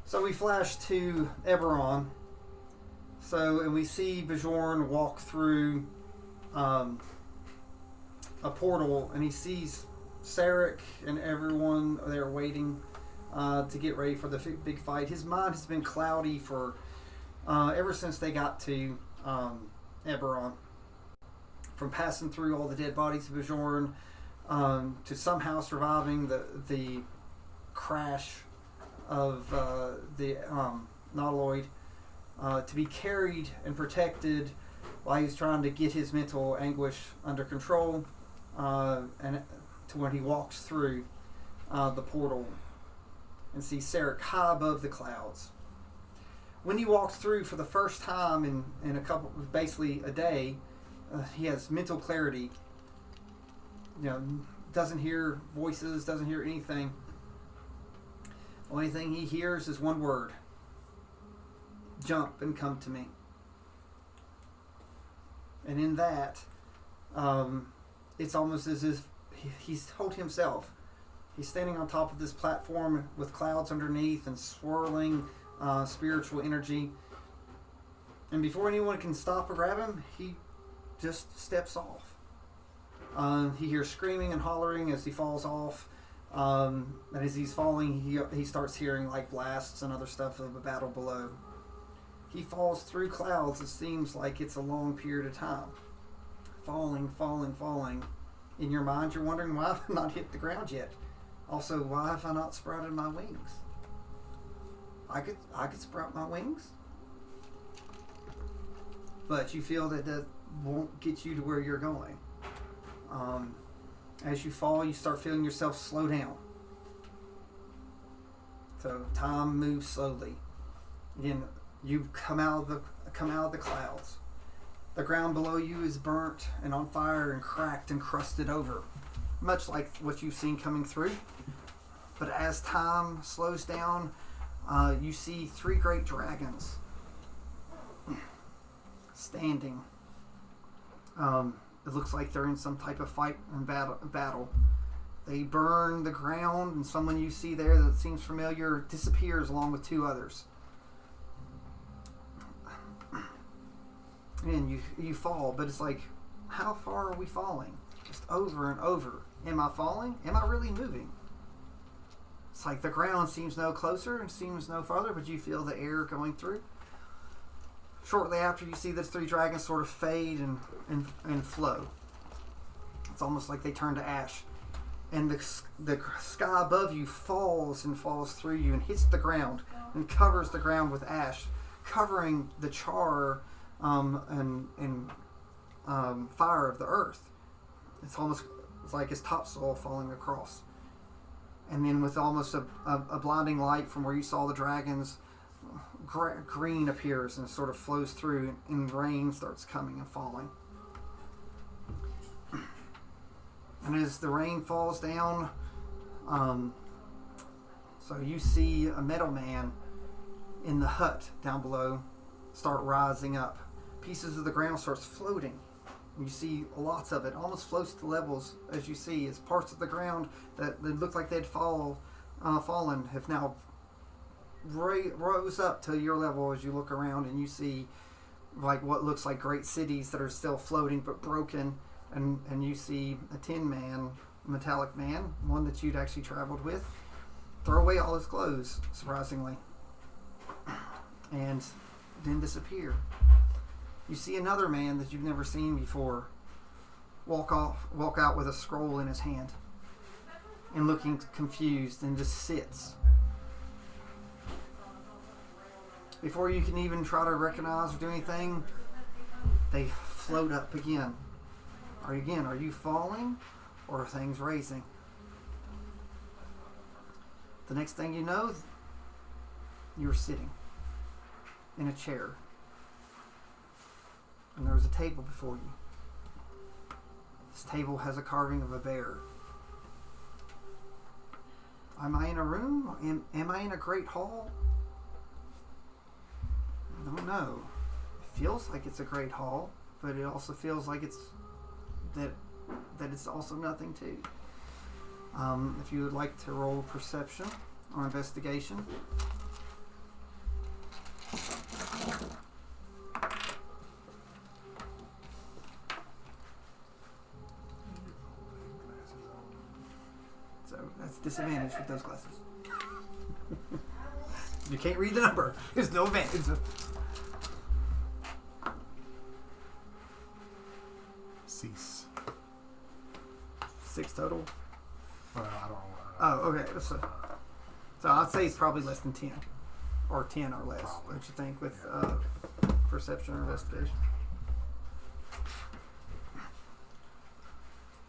So we flash to Eberron. And we see Bjorn walk through a portal, and he sees Sarek and everyone there waiting to get ready for the big fight. His mind has been cloudy for ever since they got to Eberron. From passing through all the dead bodies of Bjorn to somehow surviving the crash of the Nautiloid, to be carried and protected while he's trying to get his mental anguish under control, and to when he walks through the portal and sees Sarek high above the clouds. When he walks through for the first time in basically a day, he has mental clarity. Doesn't hear voices, doesn't hear anything. Only thing he hears is one word: jump and come to me. And in that, it's almost as if he's told himself. He's standing on top of this platform with clouds underneath and swirling spiritual energy. And before anyone can stop or grab him, he just steps off. He hears screaming and hollering as he falls off. And as he's falling, he starts hearing like blasts and other stuff of a battle below. He falls through clouds. It seems like it's a long period of time. Falling. In your mind, you're wondering, why have I not hit the ground yet? Also, why have I not sprouted my wings? I could sprout my wings. But you feel that won't get you to where you're going. As you fall, you start feeling yourself slow down. So time moves slowly. Again, you come out of the clouds. The ground below you is burnt and on fire and cracked and crusted over, much like what you've seen coming through. But as time slows down, you see 3 great dragons standing. It looks like they're in some type of fight and battle. They burn the ground, and someone you see there that seems familiar disappears along with 2 others. And you fall, but it's like, how far are we falling? Just over and over. Am I falling? Am I really moving? It's like the ground seems no closer and seems no farther, but you feel the air going through. Shortly after, you see those 3 dragons sort of fade and flow. It's almost like they turn to ash. And the sky above you falls through you and hits the ground and covers the ground with ash, covering the char and fire of the earth. It's like it's topsoil falling across. And then with almost a blinding light from where you saw the dragons, green appears and sort of flows through, and rain starts coming and falling. And as the rain falls down, so you see a meadow man in the hut down below start rising up. Pieces of the ground starts floating. And you see lots of it, almost floats to levels as you see as parts of the ground that looked like they'd fallen have now rose up to your level as you look around, and you see like what looks like great cities that are still floating but broken, and you see a tin man, a metallic man, one that you'd actually traveled with, throw away all his clothes, surprisingly, and then disappear. You see another man that you've never seen before walk out with a scroll in his hand and looking confused, and just sits. Before you can even try to recognize or do anything, they float up again. Are you falling, or are things raising? The next thing you know, you're sitting in a chair. And there's a table before you. This table has a carving of a bear. Am I in a room? Am I in a great hall? I don't know. It feels like it's a great hall, but it also feels like it's also nothing too. If you would like to roll perception or investigation. disadvantage with those glasses. You can't read the number. There's no advantage. Cease. 6 total. Well, I don't know. Oh, okay. So I'd say it's probably less than 10. Or 10 or less, Probably. don't you think, with perception or investigation?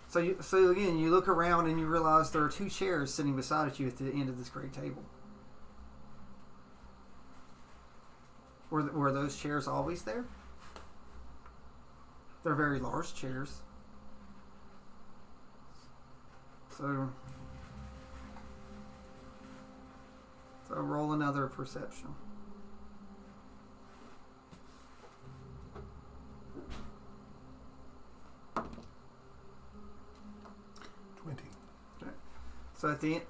So again, you look around and you realize there are 2 chairs sitting beside you at the end of this great table. Were those chairs always there? They're very large chairs. So roll another perception. So at the end,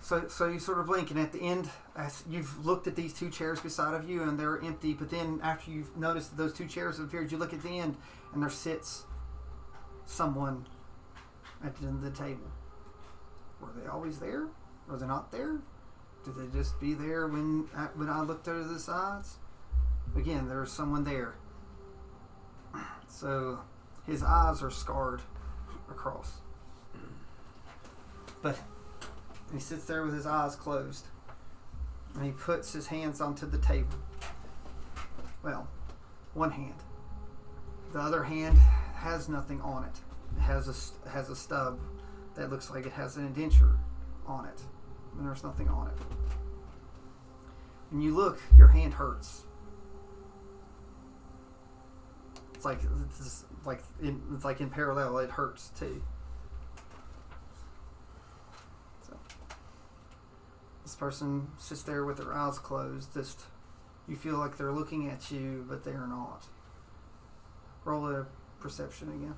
so you sort of blink, and at the end, as you've looked at these 2 chairs beside of you, and they're empty. But then, after you've noticed that those 2 chairs have appeared, you look at the end, and there sits someone at the end of the table. Were they always there? Were they not there? Did they just be there when I looked over the sides? Again, there's someone there. So his eyes are scarred across, but he sits there with his eyes closed, and he puts his hands onto the table. Well, one hand. The other hand has nothing on it. It has a stub that looks like it has an indenture on it, and there's nothing on it. When you look, your hand hurts. It's like in parallel, it hurts too. This person sits there with their eyes closed. Just, you feel like they're looking at you, but they are not. Roll a perception again.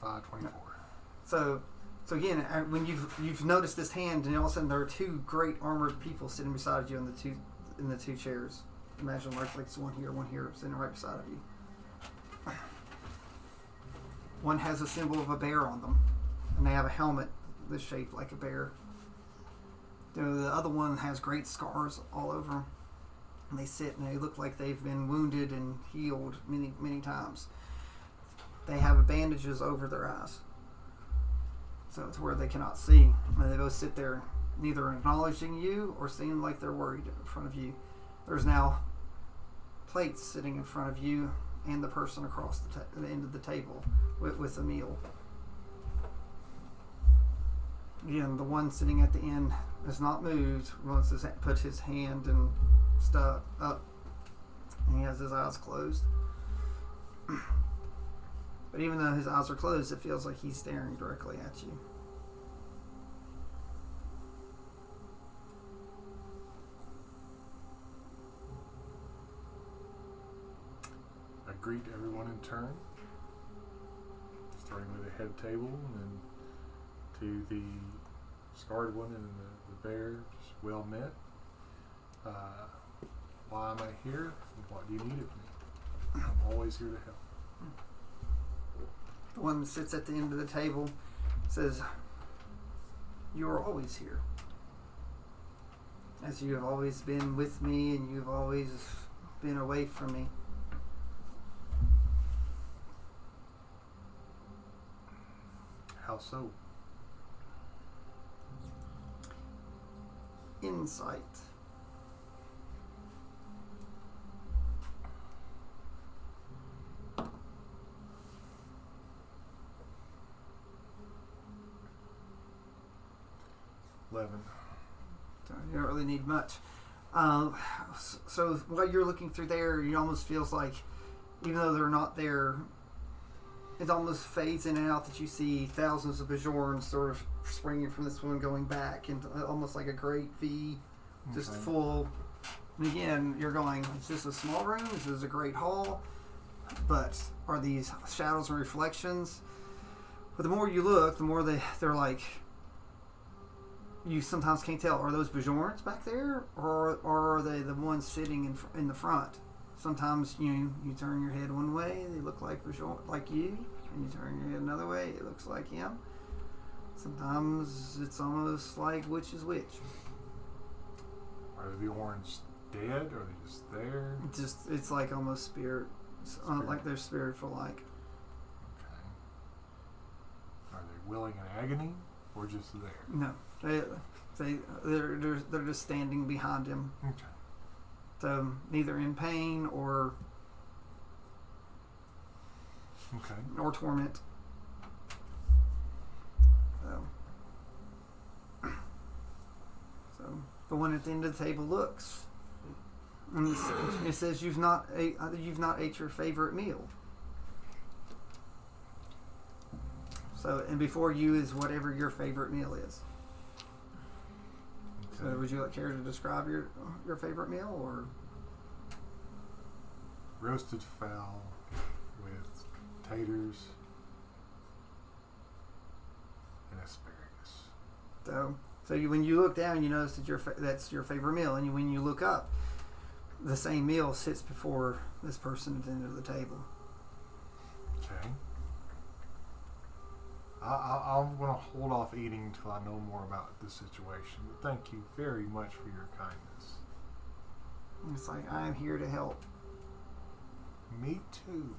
+5, 24. So again, when you've noticed this hand, and all of a sudden there are 2 great armored people sitting beside you in the two chairs. Imagine like it's one here, sitting right beside of you. One has a symbol of a bear on them, and they have a helmet that's shaped like a bear. The other one has great scars all over them, and they sit and they look like they've been wounded and healed many, many times. They have bandages over their eyes, so it's where they cannot see. And they both sit there, neither acknowledging you or seeming like they're worried in front of you. There's now plates sitting in front of you and the person across the end of the table with a meal. Again, the one sitting at the end has not moved. Wants to put his hand and stuff up, and he has his eyes closed. But even though his eyes are closed, it feels like he's staring directly at you. I greet everyone in turn, starting with the head table, and then to the scarred one and the bear. Just well met. Why am I here? And what do you need of me? I'm always here to help. The one that sits at the end of the table says, "You are always here. As you have always been with me, and you've always been away from me." How so? Insight. So you don't really need much. So while you're looking through there, it almost feels like, even though they're not there, it almost fades in and out that you see thousands of Bjorns sort of springing from this one, going back, and almost like a great V, just full. And again, you're going, is this a small room? Is this a great hall? But are these shadows and reflections? But the more you look, the more they're like, you sometimes can't tell, are those Bjorns back there, or are they the ones sitting in the front? sometimes you turn your head one way, they look like you, and you turn your head another way, it looks like him. Sometimes it's almost like which is which. Are the Bjorns dead, or are they just there? It's like almost spirit. Like they're spiritual like. Okay. Are they willing in agony, or just there? No, they're just standing behind him. Okay. So neither in pain or torment. So the one at the end of the table looks, and it says, "You've not ate your favorite meal." So, and before you is whatever your favorite meal is. Okay. So, would you care to describe your favorite meal, or? Roasted fowl with taters and asparagus. So when you look down, you notice that that's your favorite meal, and when you look up, the same meal sits before this person at the end of the table. Okay. I'm going to hold off eating until I know more about the situation. But thank you very much for your kindness. It's like, I am here to help. Me too.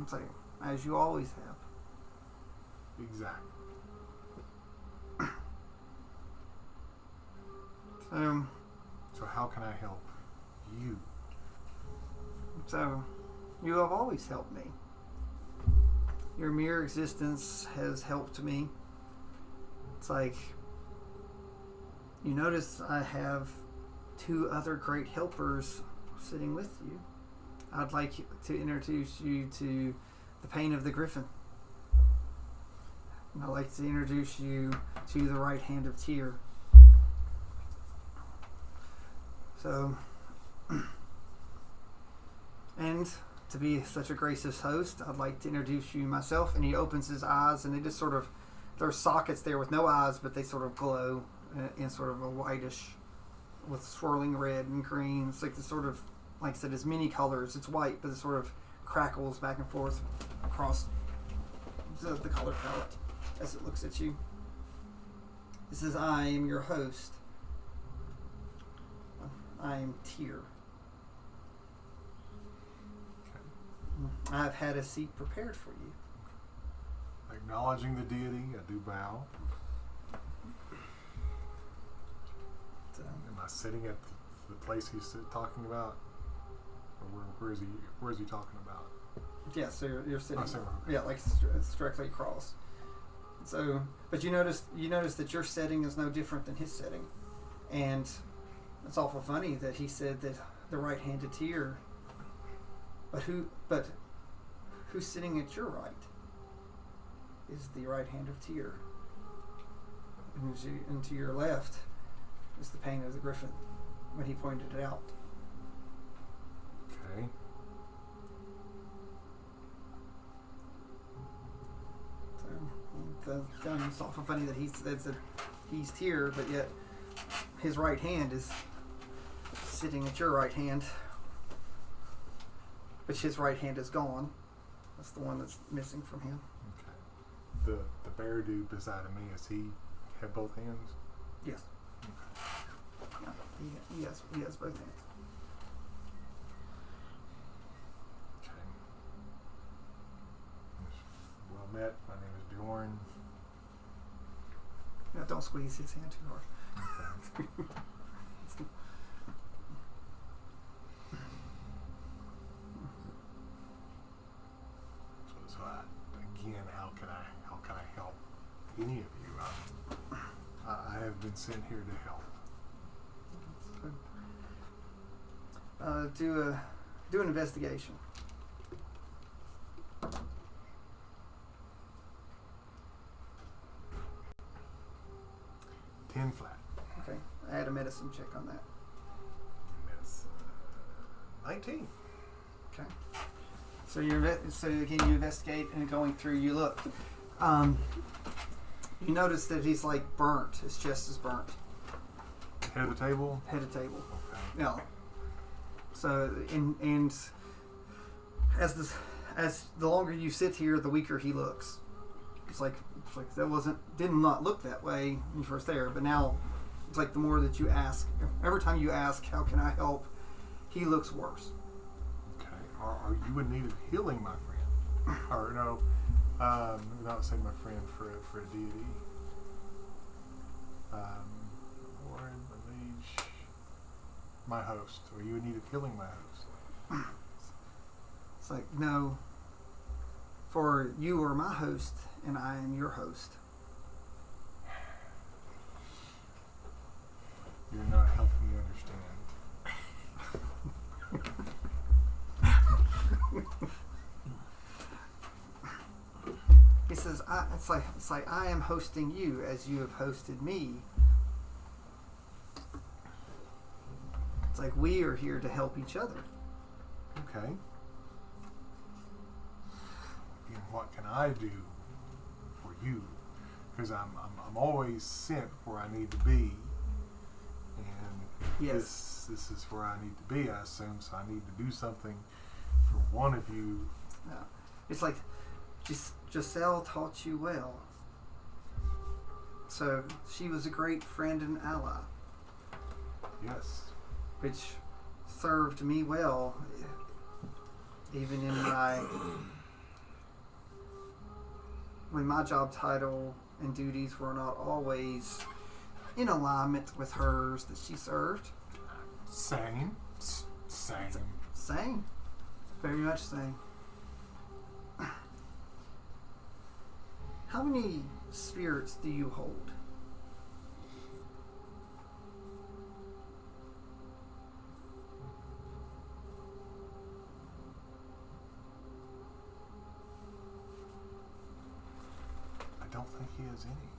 It's like, as you always have. Exactly. So how can I help you? So you have always helped me. Your mere existence has helped me. It's like, you notice I have 2 other great helpers sitting with you. I'd like to introduce you to the pain of the griffin. And I'd like to introduce you to the right hand of Tyr. So, and to be such a gracious host, I'd like to introduce you myself. And he opens his eyes, and they just sort of, there's sockets there with no eyes, but they sort of glow in sort of a whitish, with swirling red and green. It's like this sort of, like I said, it's many colors. It's white, but it sort of crackles back and forth across the color palette as it looks at you. It says, "I am your host. I am Tyr. Okay. I've had a seat prepared for you." Acknowledging the deity, I do bow. Am I sitting at the place he's talking about? Or where is he talking about? Yeah, so you're sitting. Okay. Yeah, like it's directly across. So, but you notice that your setting is no different than his setting, and it's awful funny that he said that the right-handed Tyr. But who's sitting at your right is the right hand of Tyr, and to your left is the pain of the griffin when he pointed it out. Okay. So it's awful funny that he says that he's Tyr, but yet his right hand is sitting at your right hand, which his right hand is gone. That's the one that's missing from him. Okay. The bear dude beside of me, does he have both hands? Yes. Okay. Yeah, he has both hands. Okay. Well met. My name is Bjorn. No, don't squeeze his hand too hard. Okay. Again, how can I help any of you? I have been sent here to help. Do an investigation. 10 flat. Okay, add a medicine check on that. That's 19. Okay. So you investigate, and going through, you look. You notice that he's like burnt. His chest is burnt. Head of the table? Head of table. Okay. No. So and as the longer you sit here, the weaker he looks. It's like did not look that way when you first there, but now it's like the more that you ask, every time you ask, how can I help, he looks worse. Okay. Are you in need of healing, my friend? Or no, not saying my friend for a deity. Warren, my liege, my host. Are you in need of healing, my host? It's like, no, for you are my host and I am your host. You're not helping me understand. He says, it's like I am hosting you as you have hosted me. It's like we are here to help each other. Okay. And what can I do for you? Because I'm always sent where I need to be, and Yes. this is where I need to be, I assume. So I need to do something for one of you. No. It's like Giselle taught you well. So she was a great friend and ally, Yes. which served me well, even in when my job title and duties were not always in alignment with hers that she served. Same. Same. Very much same. How many spirits do you hold? I don't think he has any.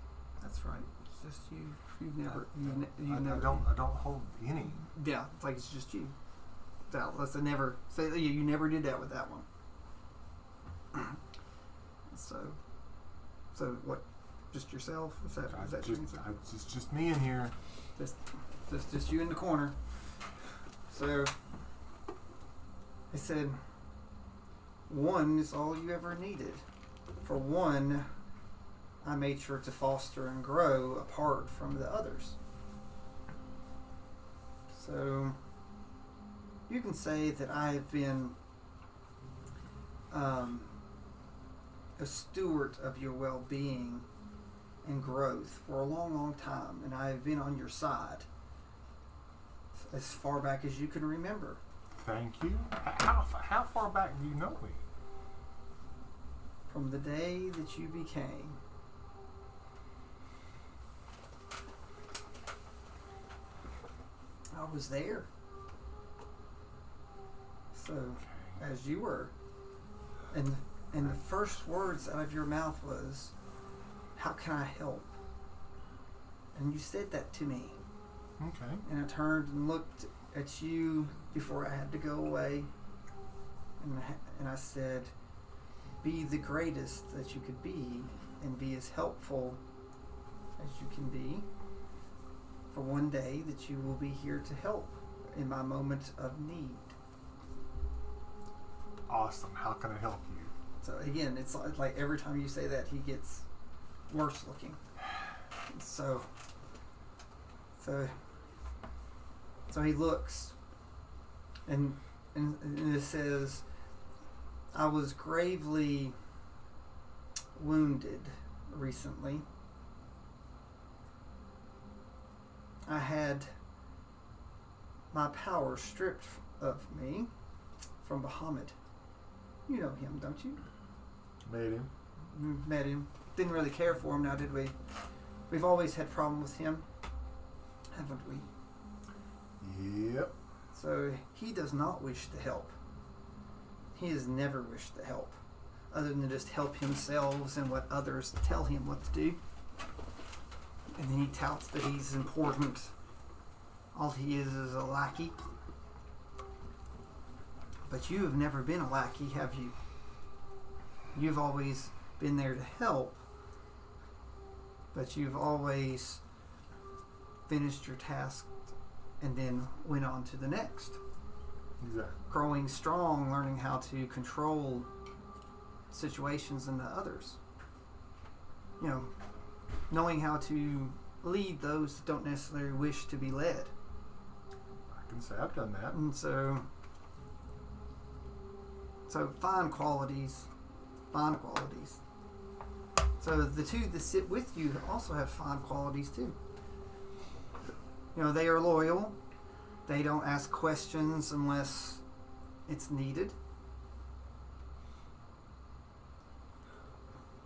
That's right. It's just you. You've never. I don't hold any. Yeah, it's like it's just you. So let's never say that you never did that with that one. So what? Just yourself? Is that It's just me in here. Just you in the corner. So I said, one is all you ever needed. For one, I made sure to foster and grow apart from the others. So you can say that I have been a steward of your well-being and growth for a long, long time, and I have been on your side as far back as you can remember. Thank you. How far back do you know me? From the day that you became. I was there. So, as you were. And the first words out of your mouth was, how can I help? And you said that to me. Okay. And I turned and looked at you before I had to go away. And I said, be the greatest that you could be and be as helpful as you can be. For one day that you will be here to help in my moment of need. Awesome. How can I help you? So again, it's like every time you say that, he gets worse looking. So he looks, and it says, I was gravely wounded recently. I had my power stripped of me from Bahamut. You know him, don't you? Made him. Met him. Didn't really care for him now, did we? We've always had problem with him, haven't we? Yep. So he does not wish to help. He has never wished to help, other than just help himself and what others tell him what to do. And then he touts that he's important. All he is a lackey. But you have never been a lackey, have you? You've always been there to help, but you've always finished your task and then went on to the next. Exactly. growing strong, learning how to control situations and the others. You know, knowing how to lead those that don't necessarily wish to be led. I can say I've done that. And so fine qualities. So the two that sit with you also have fine qualities too. You know, they are loyal. They don't ask questions unless it's needed.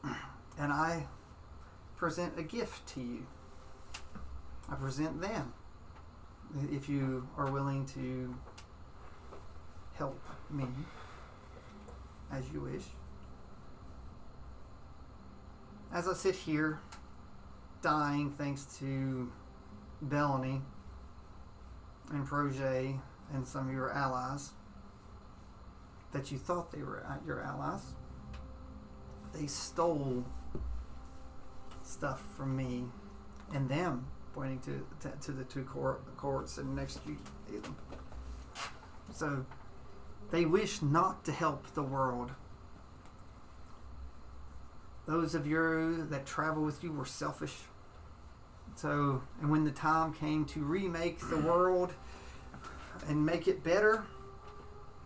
And I present a gift to you. I present them. If you are willing to help me as you wish. As I sit here, dying thanks to Bellany and Projet and some of your allies that you thought they were your allies, they stole stuff from me and them, pointing to the two cohorts sitting next to them. So they wish not to help the world. Those of you that travel with you were selfish. So, and when the time came to remake the world and make it better,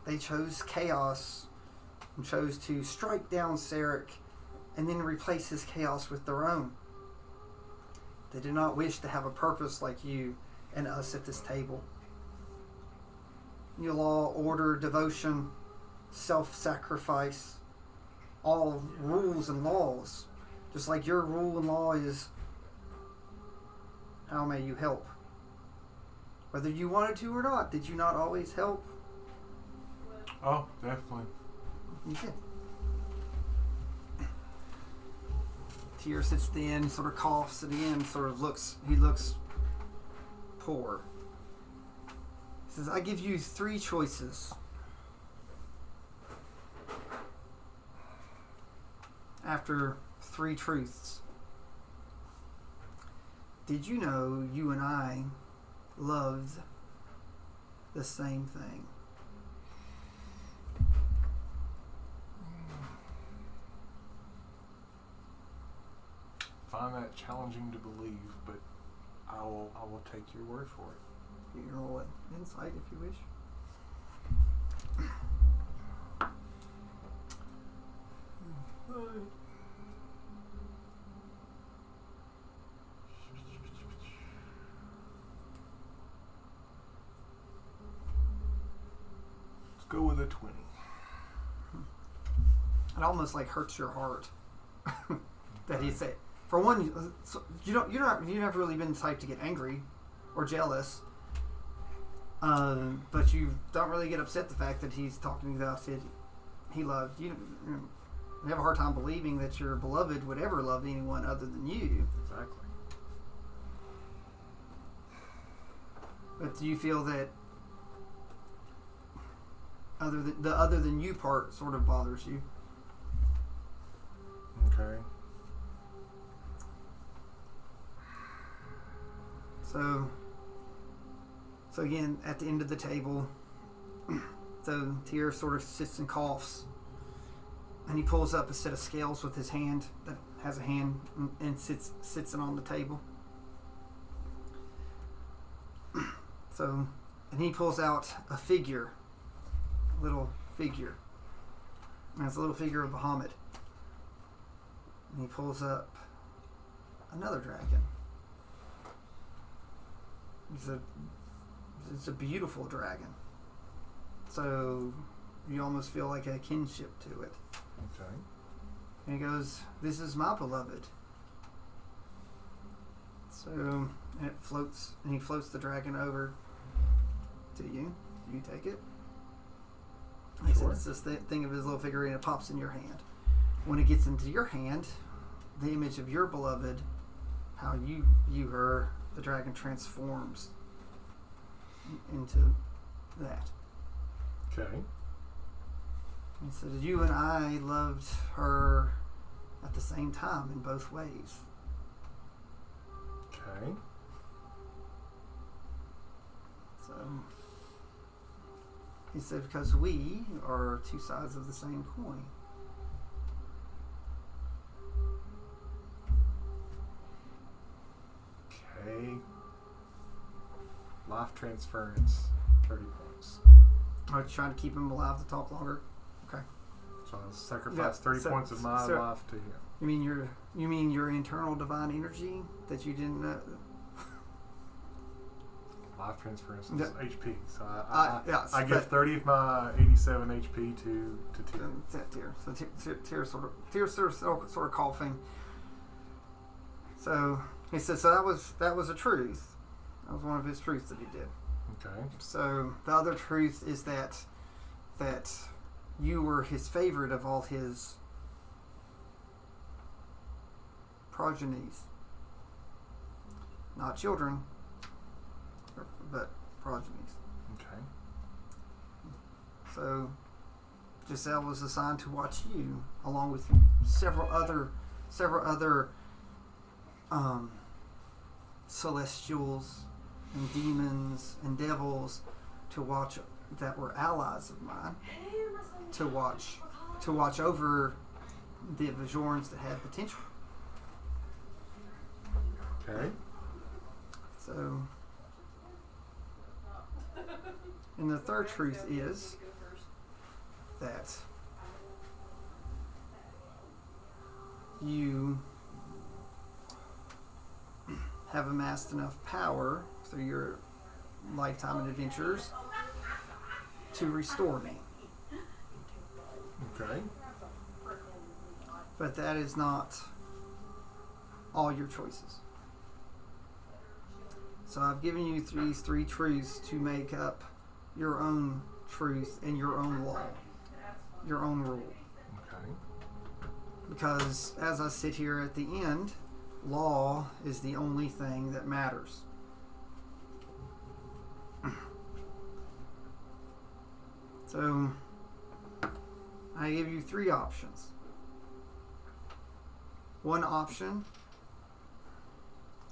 they chose chaos and chose to strike down Sarek and then replace his chaos with their own. They did not wish to have a purpose like you and us at this table. Your law, order, devotion, self-sacrifice, all rules and laws. Just like your rule and law is, how may you help? Whether you wanted to or not, did you not always help? Oh, definitely. You did. Tyr sits at the end, sort of coughs at the end, he looks poor. He says, I give you 3 choices. After 3 truths. Did you know you and I loved the same thing? Find that challenging to believe, but I will take your word for it. You roll an insight if you wish. Let's go with a 20. It almost like hurts your heart that he said. For one, you've never really been the type to get angry or jealous, but you don't really get upset the fact that he's talking about it. He loved you. You have a hard time believing that your beloved would ever love anyone other than you. Exactly. But do you feel that the other than you part sort of bothers you? Okay. So again, at the end of the table, so Tyr sort of sits and coughs, and he pulls up a set of scales with his hand that has a hand and sits it on the table. So, and he pulls out a figure, a little figure, and it's a little figure of Bahamut. And he pulls up another dragon. It's a beautiful dragon. So you almost feel like a kinship to it. Okay. And he goes, "This is my beloved." So, and it floats, and he floats the dragon over to you. You take it. He Sure. says it's this thing of his little figurine. It pops in your hand. When it gets into your hand, the image of your beloved, how you view her, the dragon transforms into that. Okay. He said, you and I loved her at the same time in both ways. Okay. So He said, because we are two sides of the same coin. Okay. Life transference, 30 points. Are you trying to keep him alive to talk longer? Okay. So I'll sacrifice 30 points of my life to him. You mean your internal divine energy that you didn't know? Life transference is Yeah. HP. So Yes, I give 30 of my 87 HP to Tyr. So Tyr sort of coughing. So he said, so that was a truth. That was one of his truths that he did. Okay. So the other truth is that you were his favorite of all his progenies. Not children, but progenies. Okay. So Giselle was assigned to watch you, along with several other celestials and demons and devils to watch, that were allies of mine, to watch over the Bjorns that had potential. Okay. So, and the third truth is that you have amassed enough power through your lifetime and adventures to restore me. Okay. But that is not all your choices. So I've given you these three truths to make up your own truth and your own law, your own rule. Okay. Because as I sit here at the end, law is the only thing that matters. So I give you three options. One option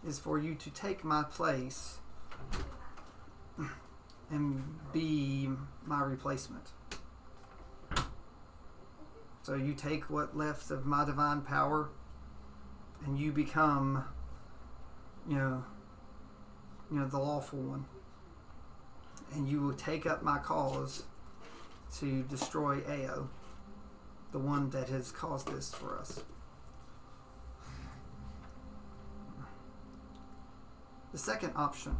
is for you to take my place and be my replacement. So you take what left of my divine power and you become, the lawful one. And you will take up my cause to destroy Ao, the one that has caused this for us. The second option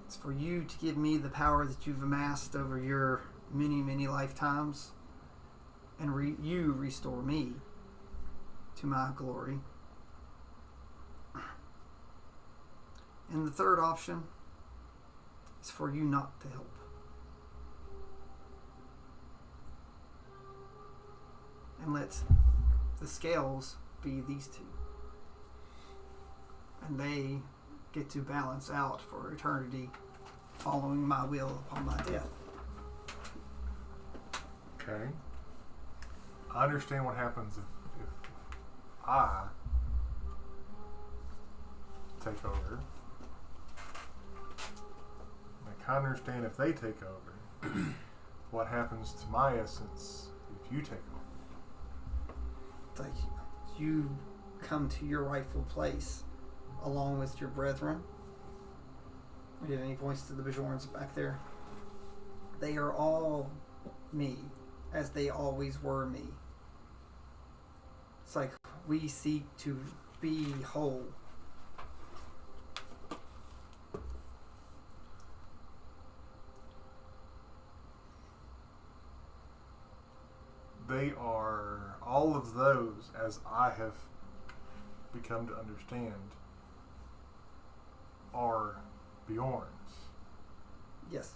is for you to give me the power that you've amassed over your many, many lifetimes, and you restore me to my glory. And the third option is for you not to help. And let the scales be these two. And they get to balance out for eternity, following my will upon my death. Okay. I understand what happens if I take over. I kind of understand if they take over. What happens to my essence if you take over? It's like you come to your rightful place along with your brethren. Do you have any points to the Bjorns back there? They are all me, as they always were me. It's like we seek to be whole. They are all of those, as I have become to understand, are Bjorns. Yes.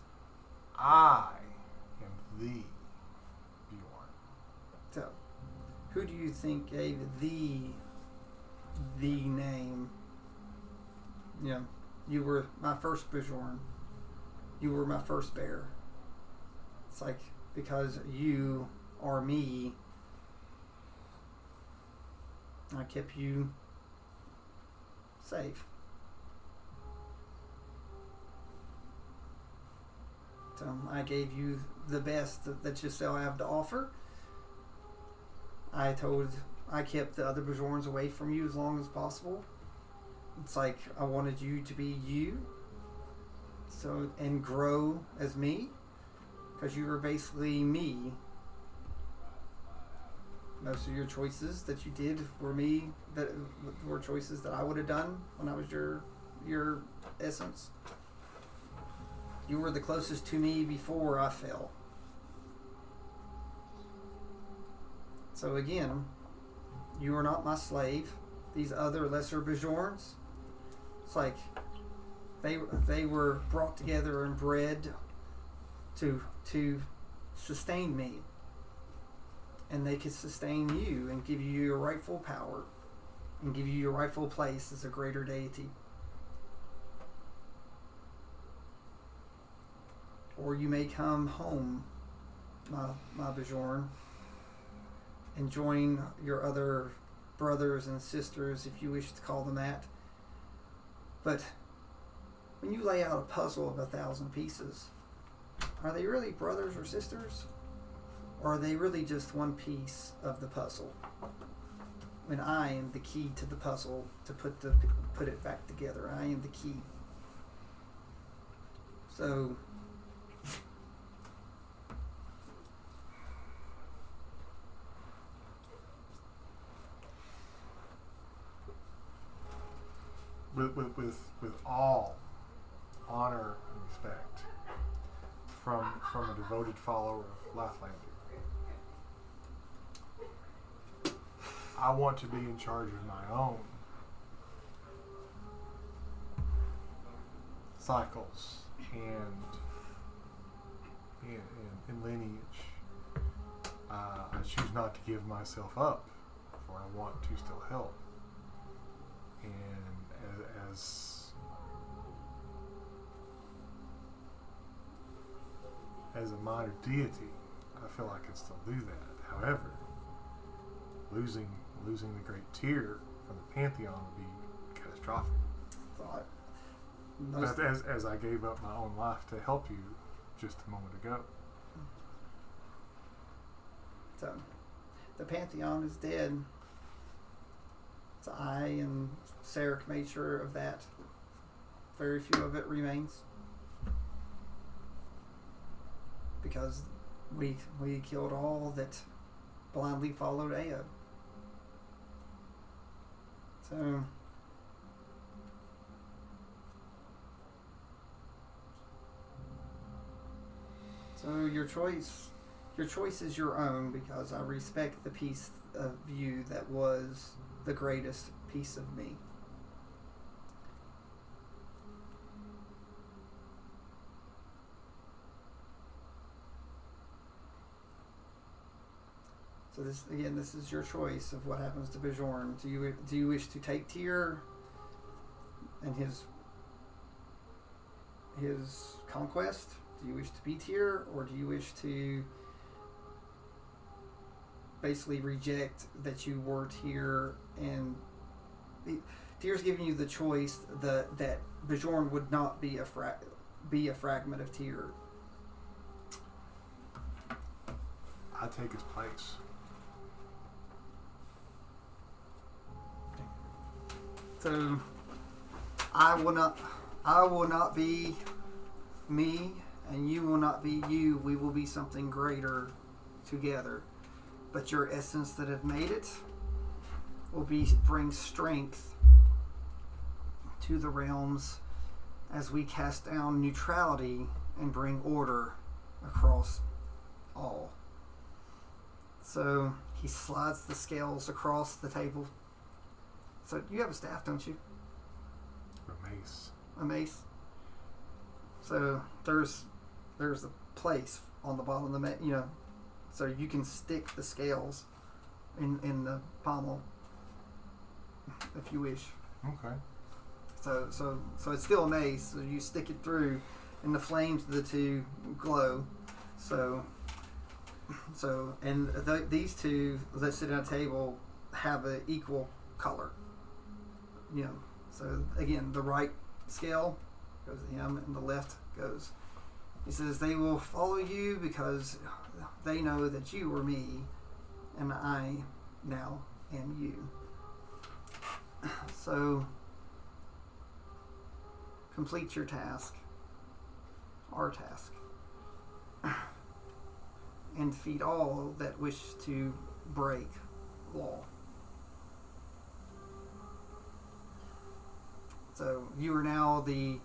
I am the Bjorn. So, who do you think gave the name? You were my first Bjorn. You were my first bear. It's like, because you are me, I kept you safe. I gave you the best that you still have to offer. I kept the other Bjorns away from you as long as possible. It's like I wanted you to be you, so and grow as me, because you were basically me. Most of your choices that you did were me, that were choices that I would have done when I was your essence. You were the closest to me before I fell. So again, you are not my slave. These other lesser Bjorns, it's like they were brought together and bred to sustain me. And they could sustain you and give you your rightful power and give you your rightful place as a greater deity. Or you may come home, my Bjorn, and join your other brothers and sisters, if you wish to call them that. But when you lay out a puzzle of 1,000 pieces, are they really brothers or sisters? Or are they really just one piece of the puzzle? When I am the key to the puzzle to put it back together. I am the key. So with all honor and respect from a devoted follower of Lathlander, I want to be in charge of my own cycles and lineage. I choose not to give myself up, for I want to still help. And as a minor deity, I feel I can still do that. However, losing the great Tyr from the pantheon would be catastrophic. But as I gave up my own life to help you just a moment ago. So the pantheon is dead. So I and Sarek made sure of that. Very few of it remains. Because we killed all that blindly followed Ao. So your choice is your own, because I respect the piece of you that was the greatest piece of me. So this is your choice of what happens to Bjorn. Do you wish to take Tyr and his conquest? Do you wish to be Tyr, or do you wish to basically reject that you were Tyr, and Tyr's giving you the choice that Bjorn would not be a fragment of Tyr? I take his place. So I will not be me, and you will not be you. We will be something greater together. But your essence that have made it will bring strength to the realms as we cast down neutrality and bring order across all. So he slides the scales across the table. So you have a staff, don't you? A mace. A mace. So there's a place on the bottom of the so you can stick the scales in the pommel if you wish. Okay. So it's still a mace. So you stick it through, and the flames of the two glow. These two that sit at a table have an equal color. So again, the right scale goes to him, and the left goes He says, they will follow you because they know that you are me, and I now am you. So, complete your task, our task, and defeat all that wish to break law. So you are now the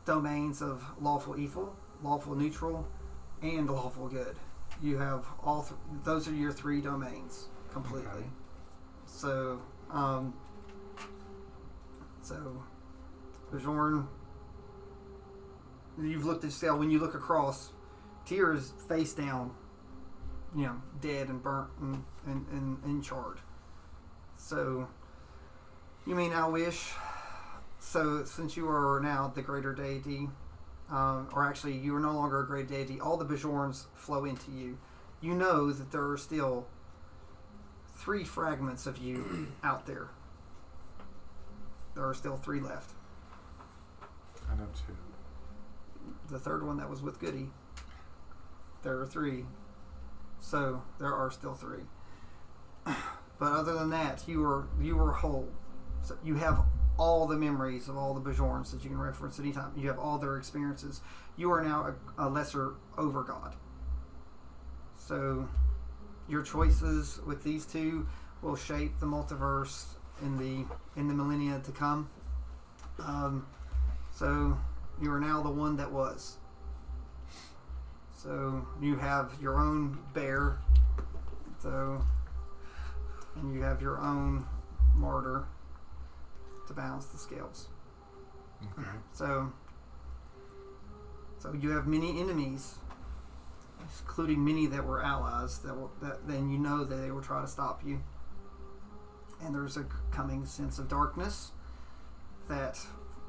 domains of lawful evil, lawful neutral, and lawful good. You have all those are your three domains completely. Okay. So, Bjorn, you've looked at the scale. When you look across, Tyr is face down, dead and burnt and charred. So, you may now wish. So, since you are now the greater deity, or actually you are no longer a great deity, all the Bjorns flow into you. You know that there are still 3 fragments of you out there. There are still 3 left. I know 2. The third one that was with Goody. There are 3. So there are still 3. But other than that, you are whole. So you have all the memories of all the Bjorns that you can reference anytime. You have all their experiences. You are now a lesser overgod. So your choices with these 2 will shape the multiverse in the millennia to come. So you are now the one that was. So you have your own bear. And you have your own martyr to balance the scales. Okay. So you have many enemies, including many that were allies. Then you know that they will try to stop you. And there's a coming sense of darkness that,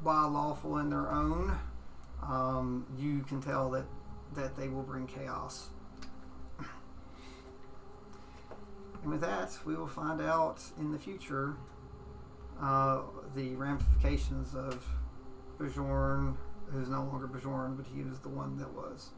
while lawful in their own, you can tell that they will bring chaos. And with that, we will find out in the future the ramifications of Bjorn, who's no longer Bjorn, but he was the one that was.